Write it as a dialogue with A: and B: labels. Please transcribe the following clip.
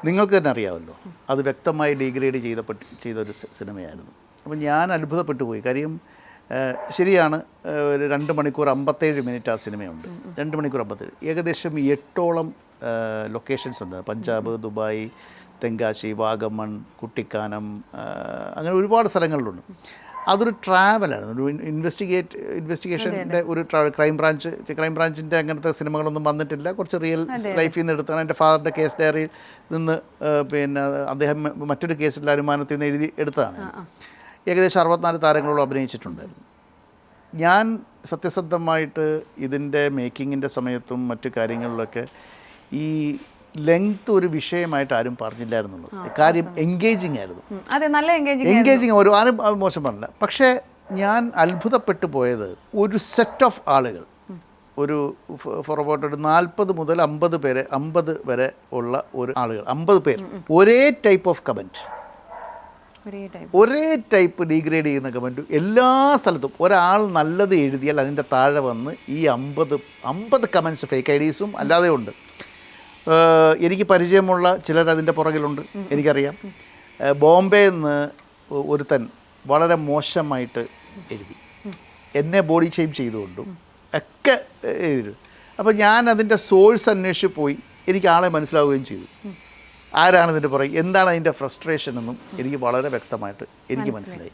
A: നിങ്ങൾക്ക് തന്നെ അറിയാമല്ലോ, അത് വ്യക്തമായി ഡീഗ്രേഡ് ചെയ്തൊരു സിനിമയായിരുന്നു. അപ്പം ഞാൻ അത്ഭുതപ്പെട്ടു പോയി. കാര്യം ശരിയാണ്, ഒരു 2 മണിക്കൂർ 57 മിനിറ്റ് ആ സിനിമയുണ്ട്. 2 മണിക്കൂർ 57, ഏകദേശം 8ഓളം ലൊക്കേഷൻസ് ഉണ്ട്. പഞ്ചാബ്, ദുബായ്, തെങ്കാശി, വാഗമൺ, കുട്ടിക്കാനം, അങ്ങനെ ഒരുപാട് സ്ഥലങ്ങളിലുണ്ട്. അതൊരു ട്രാവലായിരുന്നു, ഒരു ഇൻവെസ്റ്റിഗേഷൻ്റെ ഒരു ക്രൈം ബ്രാഞ്ചിൻ്റെ അങ്ങനത്തെ സിനിമകളൊന്നും വന്നിട്ടില്ല. കുറച്ച് റിയൽ ലൈഫിൽ നിന്ന് എടുത്താണ്. എൻ്റെ ഫാദറിൻ്റെ കേസ് ഡയറിയിൽ നിന്ന് പിന്നെ അദ്ദേഹം മറ്റൊരു കേസിൻ്റെ അനുമാനത്തിൽ നിന്ന് എഴുതി എടുത്തതാണ്. ഏകദേശം 64 താരങ്ങളോളം അഭിനയിച്ചിട്ടുണ്ടായിരുന്നു. ഞാൻ സത്യസന്ധമായിട്ട് ഇതിൻ്റെ മേക്കിങ്ങിൻ്റെ സമയത്തും മറ്റു കാര്യങ്ങളിലൊക്കെ ഈ ലെങ്ത് ഒരു വിഷയമായിട്ട് ആരും പറഞ്ഞില്ലായിരുന്നുള്ളത്. കാര്യം എൻഗേജിങ് ആയിരുന്നു. എൻഗേജിങ് ആരും മോശം പറഞ്ഞില്ല. പക്ഷേ ഞാൻ അത്ഭുതപ്പെട്ടു പോയത് ഒരു സെറ്റ് ഓഫ് ആളുകൾ, ഒരു ഫോർ അബൌട്ട് ഒരു 40 മുതൽ 50 വരെ ഉള്ള ഒരു ആളുകൾ, 50 പേർ ഒരേ ടൈപ്പ് ഓഫ് കമൻറ്റ്, ഒരേ ടൈപ്പ് ഡീഗ്രേഡ് ചെയ്യുന്ന കമൻറ്റ് എല്ലാ സ്ഥലത്തും. ഒരാൾ നല്ലത് എഴുതിയാൽ അതിൻ്റെ താഴെ വന്ന് ഈ 50 കമൻറ്റ്സ് ഫേക്ക് ഐഡീസും അല്ലാതെ ഉണ്ട്. എനിക്ക് പരിചയമുള്ള ചിലർ അതിൻ്റെ പുറകിലുണ്ട്, എനിക്കറിയാം. ബോംബെയിൽ നിന്ന് ഒരുത്തൻ വളരെ മോശമായിട്ട് എഴുതി, എന്നെ ബോഡി ഷെയിം ചെയ്തുകൊണ്ടും ഒക്കെ എഴുതി. അപ്പോൾ ഞാൻ അതിൻ്റെ സോഴ്സ് അന്വേഷിച്ച് പോയി. എനിക്ക് ആളെ മനസ്സിലാവുകയും ചെയ്തു, ആരാണ് ഇതിൻ്റെ പുറകെ, എന്താണ് അതിൻ്റെ ഫ്രസ്ട്രേഷൻ എന്നും എനിക്ക് വളരെ വ്യക്തമായിട്ട് എനിക്ക് മനസ്സിലായി.